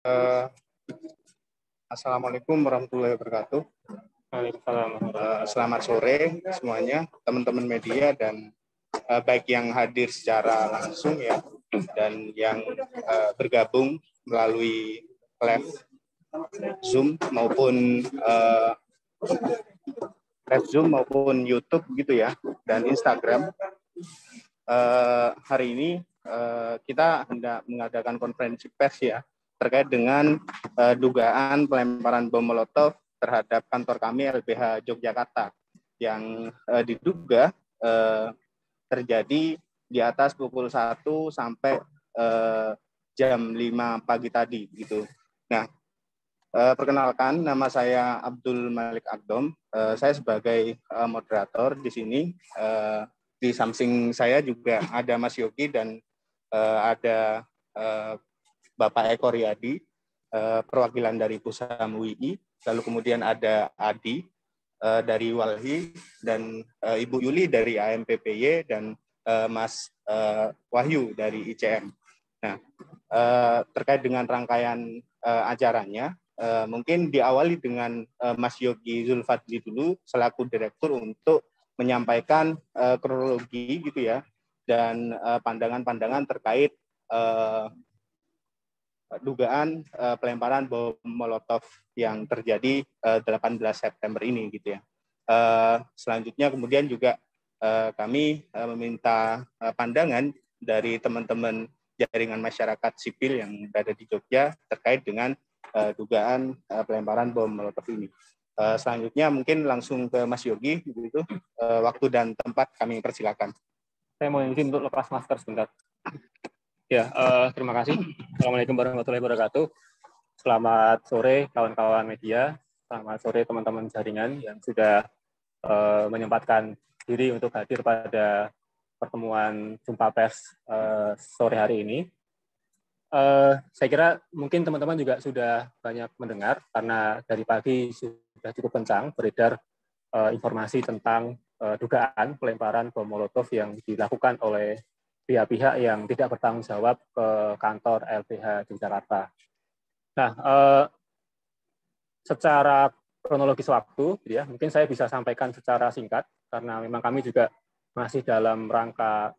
Uh, Assalamualaikum warahmatullahi wabarakatuh. Selamat sore semuanya, teman-teman media dan baik yang hadir secara langsung ya dan yang bergabung melalui live Zoom maupun YouTube gitu ya dan Instagram. Hari ini kita hendak mengadakan konferensi pers ya terkait dengan dugaan pelemparan bom Molotov terhadap kantor kami LBH Yogyakarta yang diduga terjadi di atas pukul 1 sampai jam 5 pagi tadi gitu. Nah, perkenalkan nama saya Abdul Malik Akdom. Saya sebagai moderator di sini. Di samping saya juga ada Mas Yogi dan ada Bapak Eko Riyadi, perwakilan dari Pusam UI, lalu kemudian ada Adi dari Walhi, dan Ibu Yuli dari AMPPY, dan Mas Wahyu dari ICM. Nah, terkait dengan rangkaian acaranya, mungkin diawali dengan Mas Yogi Zulfadli dulu, selaku direktur untuk menyampaikan kronologi gitu ya, dan pandangan-pandangan terkait dugaan pelemparan bom Molotov yang terjadi 18 September ini gitu ya. Selanjutnya kemudian juga kami meminta pandangan dari teman-teman jaringan masyarakat sipil yang berada di Jogja terkait dengan dugaan pelemparan bom Molotov ini. Selanjutnya mungkin langsung ke Mas Yogi begitu. Waktu dan tempat kami persilakan. Saya mau izin untuk lepas masker sebentar. Ya, terima kasih. Assalamualaikum warahmatullahi wabarakatuh. Selamat sore kawan-kawan media, selamat sore teman-teman jaringan yang sudah menyempatkan diri untuk hadir pada pertemuan jumpa pers sore hari ini. Saya kira mungkin teman-teman juga sudah banyak mendengar karena dari pagi sudah cukup kencang beredar informasi tentang dugaan pelemparan bom Molotov yang dilakukan oleh pihak-pihak yang tidak bertanggung jawab ke kantor LBH di Jakarta. Nah, secara kronologis waktu, ya, mungkin saya bisa sampaikan secara singkat, karena memang kami juga masih dalam rangka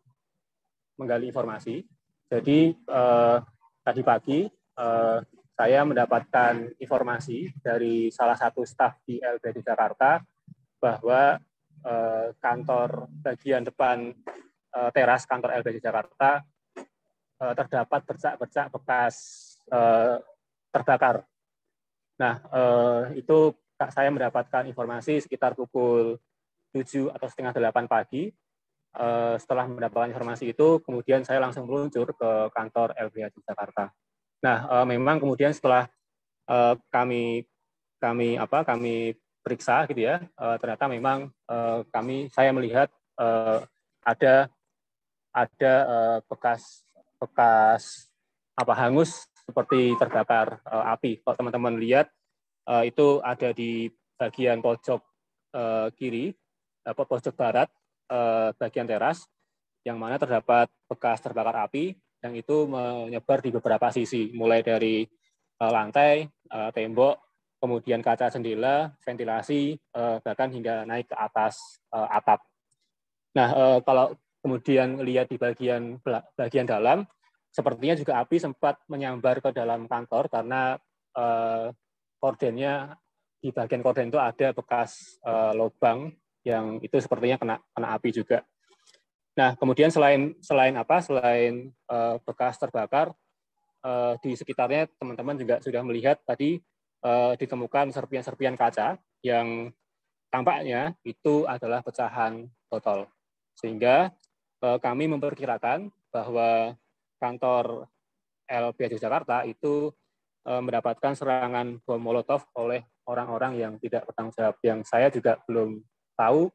menggali informasi. Jadi, tadi pagi, saya mendapatkan informasi dari salah satu staf di LBH di Jakarta, bahwa kantor bagian depan teras kantor LBH Jakarta terdapat bercak-bercak bekas terbakar. Nah, itu saya mendapatkan informasi sekitar pukul 7 atau setengah 8 pagi. Setelah mendapatkan informasi itu, kemudian saya langsung meluncur ke kantor LBH Jakarta. Nah, memang kemudian setelah kami periksa gitu ya, ternyata memang saya melihat ada bekas hangus seperti terbakar api. Kalau teman-teman lihat itu ada di bagian pojok kiri, pojok barat bagian teras, yang mana terdapat bekas terbakar api yang itu menyebar di beberapa sisi, mulai dari lantai, tembok, kemudian kaca jendela, ventilasi, bahkan hingga naik ke atas atap. Nah, kalau kemudian lihat di bagian dalam, sepertinya juga api sempat menyambar ke dalam kantor karena kordennya, di bagian korden itu ada bekas lubang yang itu sepertinya kena api juga. Nah, kemudian selain bekas terbakar, di sekitarnya teman-teman juga sudah melihat tadi ditemukan serpian-serpian kaca yang tampaknya itu adalah pecahan botol. Sehingga kami memperkirakan bahwa kantor LBH Jakarta itu mendapatkan serangan bom Molotov oleh orang-orang yang tidak bertanggung jawab, yang saya juga belum tahu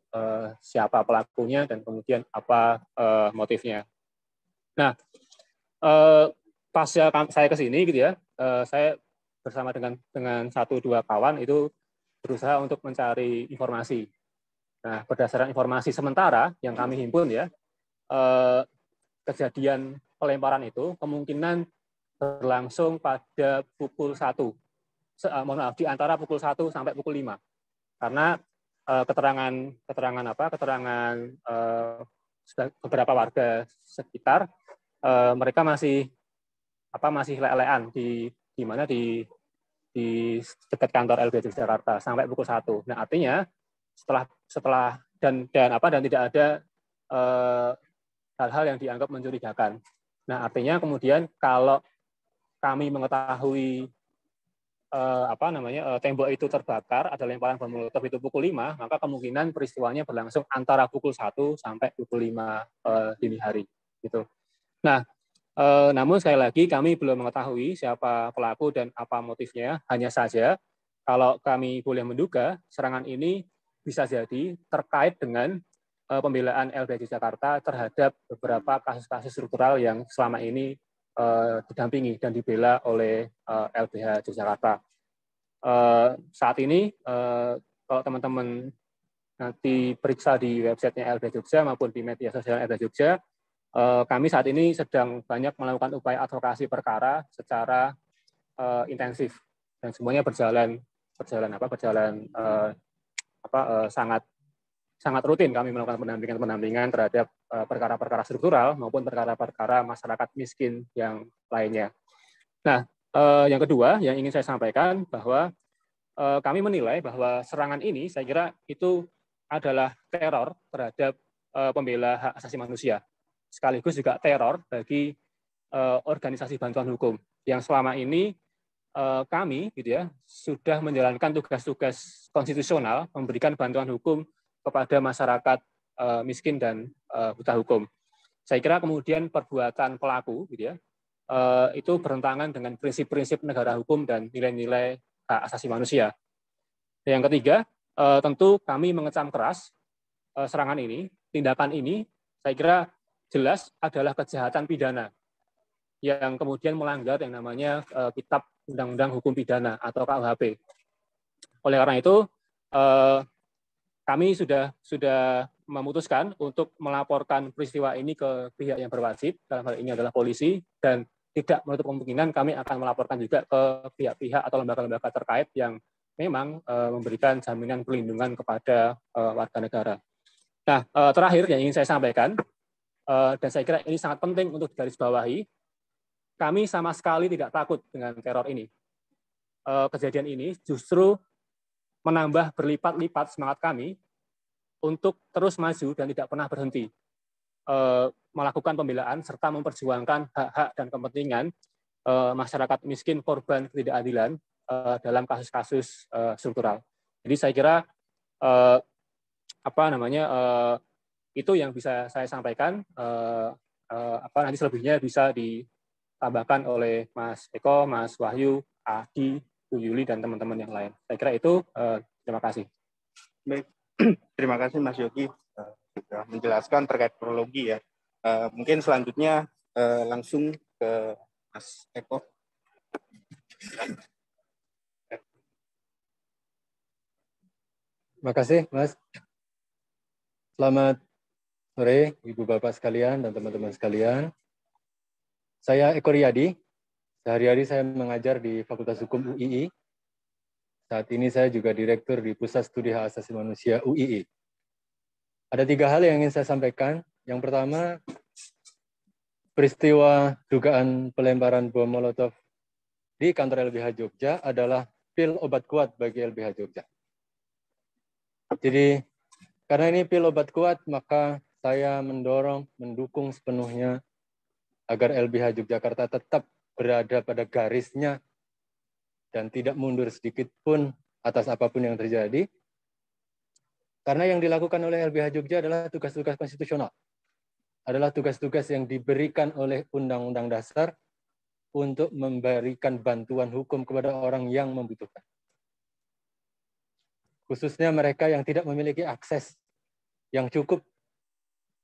siapa pelakunya dan kemudian apa motifnya. Nah, pasca saya ke sini gitu ya, saya bersama dengan 1-2 kawan itu berusaha untuk mencari informasi. Nah, berdasarkan informasi sementara yang kami himpun ya, kejadian pelemparan itu kemungkinan berlangsung pada pukul 1. Mohon maaf, di antara pukul 1 sampai pukul 5. Karena keterangan beberapa warga sekitar, mereka masih lelean di dekat kantor LBH Yogyakarta sampai pukul 1. Nah, artinya setelah dan tidak ada hal-hal yang dianggap mencurigakan. Nah, artinya kemudian kalau kami mengetahui tembok itu terbakar, ada lemparan bom molotov itu pukul 5, maka kemungkinan peristiwanya berlangsung antara pukul 1 sampai pukul 5 dini hari. Gitu. Nah, namun sekali lagi kami belum mengetahui siapa pelaku dan apa motifnya. Hanya saja kalau kami boleh menduga serangan ini bisa jadi terkait dengan pembelaan LBH Jakarta terhadap beberapa kasus-kasus struktural yang selama ini didampingi dan dibela oleh LBH Jakarta. Saat ini kalau teman-teman nanti periksa di websitenya LBH Jogja maupun di media sosial LBH Jogja, kami saat ini sedang banyak melakukan upaya advokasi perkara secara intensif dan semuanya berjalan sangat rutin. Kami melakukan pendampingan terhadap perkara-perkara struktural maupun perkara-perkara masyarakat miskin yang lainnya. Nah, yang kedua yang ingin saya sampaikan bahwa kami menilai bahwa serangan ini saya kira itu adalah teror terhadap pembela hak asasi manusia, sekaligus juga teror bagi organisasi bantuan hukum yang selama ini kami gitu ya sudah menjalankan tugas-tugas konstitusional memberikan bantuan hukum kepada masyarakat miskin dan buta hukum. Saya kira kemudian perbuatan pelaku gitu ya itu bertentangan dengan prinsip-prinsip negara hukum dan nilai-nilai hak asasi manusia. Yang ketiga, tentu kami mengecam keras serangan ini, tindakan ini saya kira jelas adalah kejahatan pidana yang kemudian melanggar yang namanya Kitab Undang-Undang Hukum Pidana atau KUHP. Oleh karena itu, kami sudah memutuskan untuk melaporkan peristiwa ini ke pihak yang berwajib, dalam hal ini adalah polisi, dan tidak menutup kemungkinan kami akan melaporkan juga ke pihak-pihak atau lembaga-lembaga terkait yang memang memberikan jaminan perlindungan kepada warga negara. Nah, terakhir yang ingin saya sampaikan, dan saya kira ini sangat penting untuk digarisbawahi, kami sama sekali tidak takut dengan teror ini. Kejadian ini justru menambah berlipat-lipat semangat kami untuk terus maju dan tidak pernah berhenti melakukan pembelaan serta memperjuangkan hak-hak dan kepentingan masyarakat miskin korban ketidakadilan dalam kasus-kasus struktural. Jadi saya kira itu yang bisa saya sampaikan. Nanti selebihnya bisa ditambahkan oleh Mas Eko, Mas Wahyu, Adi, Bu Yuli, dan teman-teman yang lain. Saya kira itu. Terima kasih. Baik, terima kasih Mas Yogi sudah menjelaskan terkait kronologi ya. Mungkin selanjutnya langsung ke Mas Eko. Terima kasih, Mas. Selamat sore, Ibu Bapak sekalian dan teman-teman sekalian. Saya Eko Riyadi. Sehari-hari saya mengajar di Fakultas Hukum UII. Saat ini saya juga Direktur di Pusat Studi Hak Asasi Manusia UII. Ada 3 hal yang ingin saya sampaikan. Yang pertama, peristiwa dugaan pelemparan bom Molotov di kantor LBH Jogja adalah pil obat kuat bagi LBH Jogja. Jadi, karena ini pil obat kuat, maka saya mendukung sepenuhnya agar LBH Yogyakarta tetap berada pada garisnya dan tidak mundur sedikit pun atas apapun yang terjadi. Karena yang dilakukan oleh LBH Jogja adalah tugas-tugas konstitusional. Adalah tugas-tugas yang diberikan oleh Undang-Undang Dasar untuk memberikan bantuan hukum kepada orang yang membutuhkan. Khususnya mereka yang tidak memiliki akses yang cukup.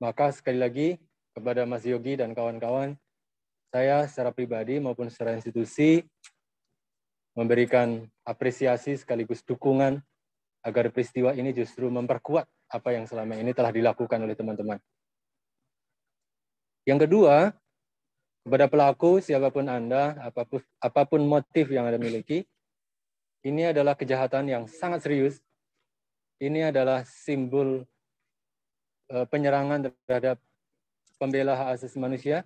Maka sekali lagi kepada Mas Yogi dan kawan-kawan, saya secara pribadi maupun secara institusi memberikan apresiasi sekaligus dukungan agar peristiwa ini justru memperkuat apa yang selama ini telah dilakukan oleh teman-teman. Yang kedua, Kepada pelaku, siapapun Anda, apapun motif yang Anda miliki, ini adalah kejahatan yang sangat serius. Ini adalah simbol penyerangan terhadap pembela hak asasi manusia.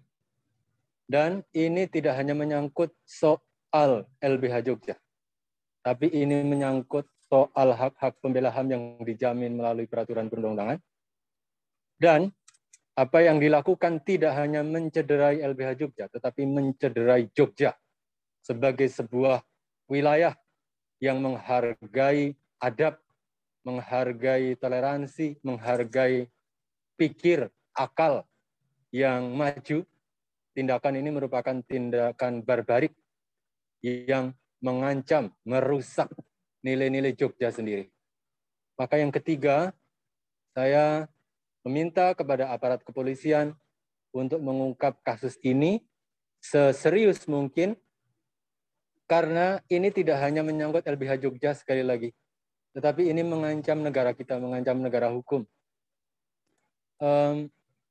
Dan ini tidak hanya menyangkut soal LBH Jogja, tapi ini menyangkut soal hak-hak pembela HAM yang dijamin melalui peraturan perundang-undangan. Dan apa yang dilakukan tidak hanya mencederai LBH Jogja, tetapi mencederai Jogja sebagai sebuah wilayah yang menghargai adab, menghargai toleransi, menghargai pikir, akal yang maju. Tindakan ini merupakan tindakan barbarik yang mengancam, merusak nilai-nilai Jogja sendiri. Maka yang ketiga, saya meminta kepada aparat kepolisian untuk mengungkap kasus ini seserius mungkin, karena ini tidak hanya menyangkut LBH Jogja sekali lagi, tetapi ini mengancam negara kita, mengancam negara hukum.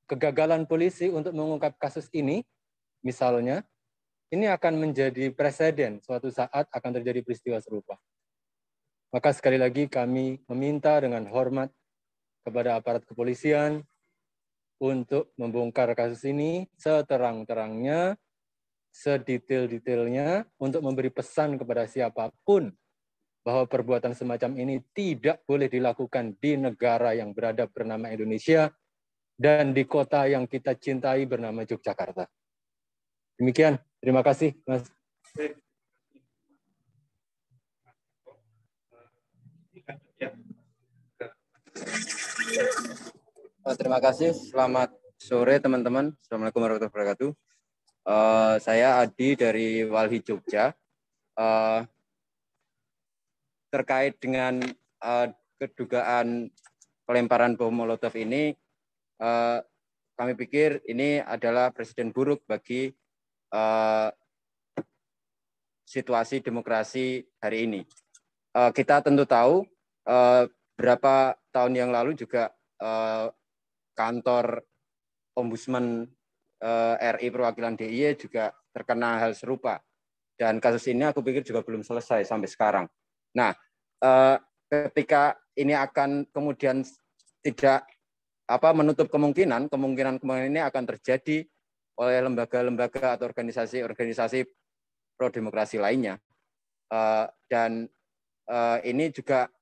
Kegagalan polisi untuk mengungkap kasus ini, misalnya, ini akan menjadi presiden suatu saat akan terjadi peristiwa serupa. Maka sekali lagi kami meminta dengan hormat kepada aparat kepolisian untuk membongkar kasus ini seterang-terangnya, sedetail-detailnya, untuk memberi pesan kepada siapapun bahwa perbuatan semacam ini tidak boleh dilakukan di negara yang beradab bernama Indonesia dan di kota yang kita cintai bernama Yogyakarta. Demikian, terima kasih, Mas. Terima kasih. Selamat sore teman-teman. Assalamualaikum warahmatullahi wabarakatuh. Saya Adi dari Walhi Jogja. Terkait dengan kedugaan pelemparan bom Molotov ini, kami pikir ini adalah presiden buruk bagi situasi demokrasi hari ini. Kita tentu tahu berapa tahun yang lalu juga kantor Ombudsman RI perwakilan DIY juga terkena hal serupa, dan kasus ini aku pikir juga belum selesai sampai sekarang. Nah, ketika ini akan kemudian tidak menutup kemungkinan ini akan terjadi oleh lembaga-lembaga atau organisasi pro demokrasi lainnya, dan ini juga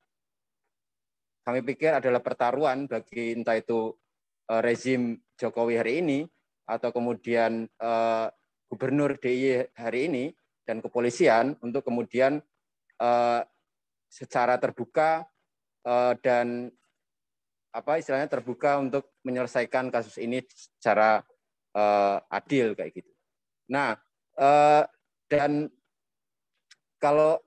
kami pikir adalah pertaruhan bagi entah itu rezim Jokowi hari ini atau kemudian gubernur DIY hari ini dan kepolisian untuk kemudian secara terbuka dan istilahnya terbuka untuk menyelesaikan kasus ini secara adil kayak gitu. Nah, dan kalau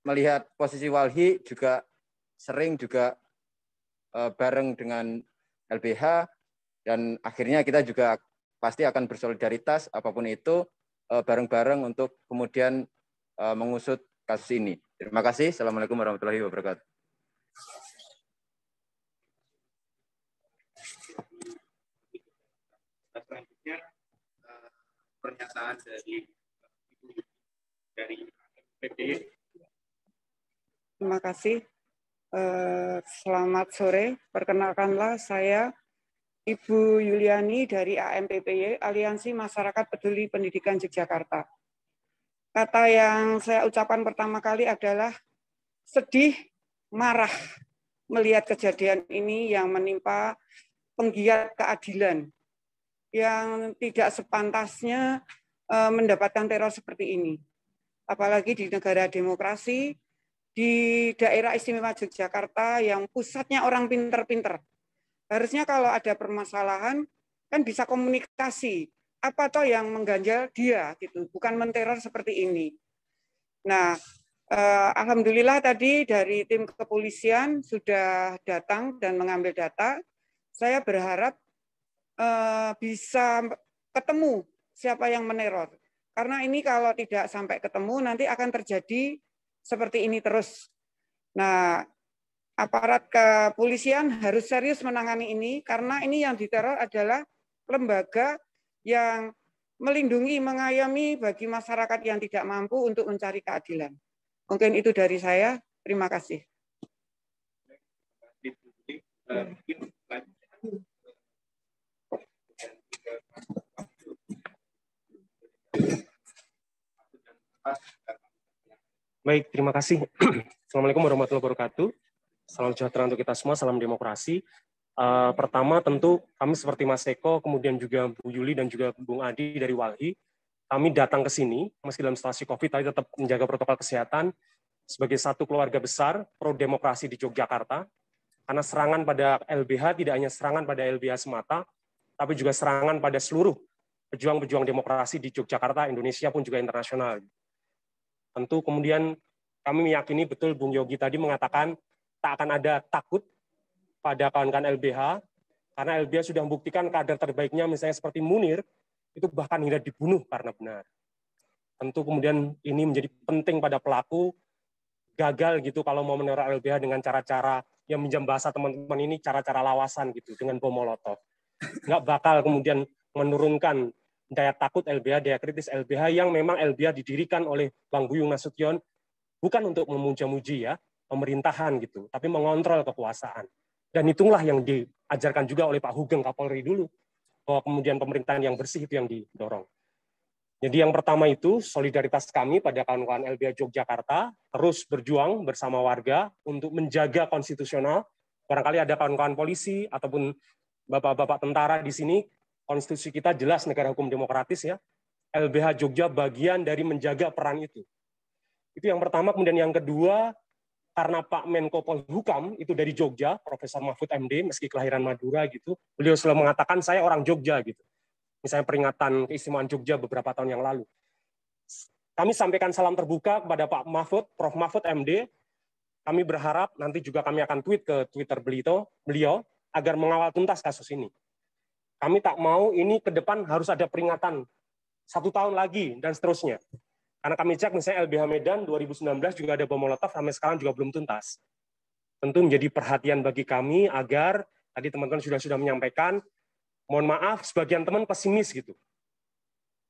melihat posisi Walhi juga sering juga bareng dengan LBH, dan akhirnya kita juga pasti akan bersolidaritas apapun itu bareng-bareng untuk kemudian mengusut kasus ini. Terima kasih. Assalamualaikum warahmatullahi wabarakatuh. Selanjutnya pernyataan dari PPY. Terima kasih. Selamat sore. Perkenalkanlah saya Ibu Yuliani dari AMPPY, Aliansi Masyarakat Peduli Pendidikan Yogyakarta. Kata yang saya ucapkan pertama kali adalah sedih, marah melihat kejadian ini yang menimpa penggiat keadilan yang tidak sepantasnya mendapatkan teror seperti ini. Apalagi di negara demokrasi, di daerah istimewa Yogyakarta yang pusatnya orang pinter-pinter. Harusnya kalau ada permasalahan kan bisa komunikasi. Apa toh yang mengganjal dia gitu, bukan menteror seperti ini. Nah, alhamdulillah tadi dari tim kepolisian sudah datang dan mengambil data. Saya berharap bisa ketemu siapa yang meneror. Karena ini kalau tidak sampai ketemu nanti akan terjadi seperti ini terus. Nah, aparat kepolisian harus serius menangani ini karena ini yang diteror adalah lembaga yang melindungi, mengayomi bagi masyarakat yang tidak mampu untuk mencari keadilan. Mungkin itu dari saya. Terima kasih. Baik, terima kasih. Assalamualaikum warahmatullahi wabarakatuh. Salam sejahtera untuk kita semua, salam demokrasi. Pertama tentu kami seperti Mas Eko, kemudian juga Bu Yuli dan juga Bung Adi dari Walhi, kami datang ke sini, meski dalam situasi COVID, tapi tetap menjaga protokol kesehatan sebagai satu keluarga besar pro-demokrasi di Yogyakarta, karena serangan pada LBH tidak hanya serangan pada LBH semata, tapi juga serangan pada seluruh pejuang-pejuang demokrasi di Yogyakarta, Indonesia pun juga internasional. Tentu kemudian kami meyakini betul Bung Yogi tadi mengatakan tak akan ada takut pada kawan-kawan LBH, karena LBH sudah membuktikan kader terbaiknya misalnya seperti Munir, itu bahkan hingga dibunuh karena benar. Tentu kemudian ini menjadi penting pada pelaku, gagal gitu kalau mau meneror LBH dengan cara-cara yang minjam bahasa teman-teman ini cara-cara lawasan gitu, dengan bom molotov. Nggak bakal kemudian menurunkan daya takut LBH, daya kritis LBH yang memang LBH didirikan oleh Bang Buyung Nasution bukan untuk memuja-muji ya pemerintahan gitu, tapi mengontrol kekuasaan. Dan itulah yang diajarkan juga oleh Pak Hugeng Kapolri dulu, bahwa kemudian pemerintahan yang bersih itu yang didorong. Jadi yang pertama itu solidaritas kami pada kawan-kawan LBH Yogyakarta terus berjuang bersama warga untuk menjaga konstitusional. Barangkali ada kawan-kawan polisi ataupun bapak-bapak tentara di sini, konstitusi kita jelas negara hukum demokratis ya. LBH Jogja bagian dari menjaga peran itu. Itu yang pertama. Kemudian yang kedua, karena Pak Menko Polhukam itu dari Jogja, Profesor Mahfud MD, meski kelahiran Madura gitu, beliau selalu mengatakan saya orang Jogja gitu. Misalnya peringatan keistimewaan Jogja beberapa tahun yang lalu. Kami sampaikan salam terbuka kepada Pak Mahfud, Prof. Mahfud MD. Kami berharap nanti juga kami akan tweet ke Twitter beliau agar mengawal tuntas kasus ini. Kami tak mau ini ke depan harus ada peringatan 1 tahun lagi dan seterusnya. Karena kami cek misalnya LBH Medan 2019 juga ada bom molotov, sampai sekarang juga belum tuntas. Tentu menjadi perhatian bagi kami agar tadi teman-teman sudah menyampaikan, mohon maaf sebagian teman pesimis gitu.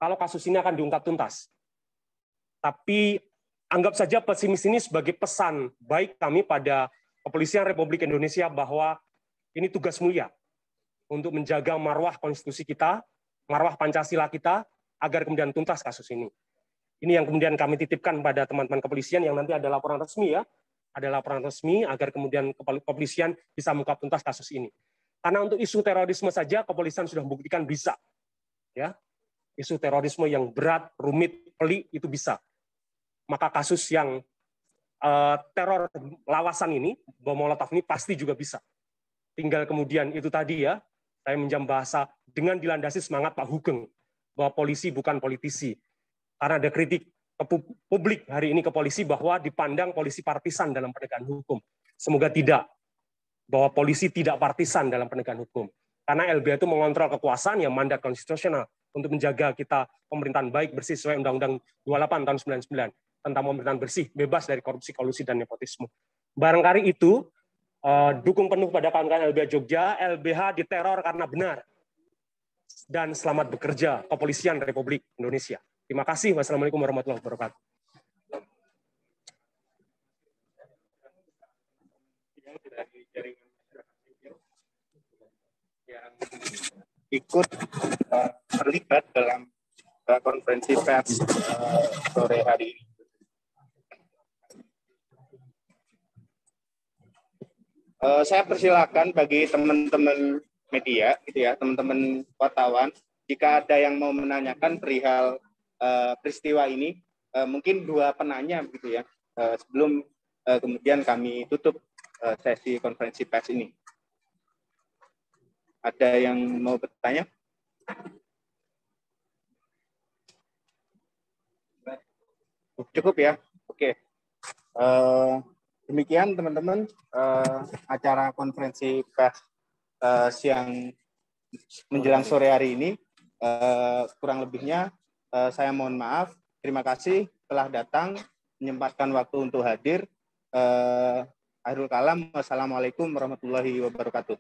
Kalau kasus ini akan diungkap tuntas. Tapi anggap saja pesimis ini sebagai pesan baik kami pada Kepolisian Republik Indonesia bahwa ini tugas mulia untuk menjaga marwah konstitusi kita, marwah Pancasila kita, agar kemudian tuntas kasus ini. Ini yang kemudian kami titipkan pada teman-teman kepolisian yang nanti ada laporan resmi ya, ada laporan resmi agar kemudian kepolisian bisa mengungkap tuntas kasus ini. Karena untuk isu terorisme saja kepolisian sudah membuktikan bisa, ya, isu terorisme yang berat, rumit, pelik itu bisa. Maka kasus yang teror lawasan ini, bom molotov ini pasti juga bisa. Tinggal kemudian itu tadi ya, saya minjam bahasa dengan dilandasi semangat Pak Hugeng bahwa polisi bukan politisi. Karena ada kritik ke publik hari ini ke polisi bahwa dipandang polisi partisan dalam penegakan hukum. Semoga tidak, bahwa polisi tidak partisan dalam penegakan hukum. Karena LBH itu mengontrol kekuasaan yang mandat konstitusional untuk menjaga kita pemerintahan baik bersih sesuai Undang-Undang 28 tahun 99 tentang pemerintahan bersih, bebas dari korupsi, kolusi, dan nepotisme. Barangkali itu dukung penuh pada kawan-kawan LBH Jogja, LBH diteror karena benar. Dan selamat bekerja Kepolisian Republik Indonesia. Terima kasih. Wassalamualaikum warahmatullahi wabarakatuh. Yang ikut terlibat dalam konferensi pers sore hari ini. Saya persilakan bagi teman-teman media, gitu ya, teman-teman wartawan, jika ada yang mau menanyakan perihal peristiwa ini, mungkin 2 penanya, gitu ya, sebelum kemudian kami tutup sesi konferensi pers ini. Ada yang mau bertanya? Cukup ya, oke. Demikian teman-teman acara konferensi pers siang menjelang sore hari ini. Kurang lebihnya saya mohon maaf. Terima kasih telah datang, menyempatkan waktu untuk hadir. Akhirul kalam, wassalamualaikum warahmatullahi wabarakatuh.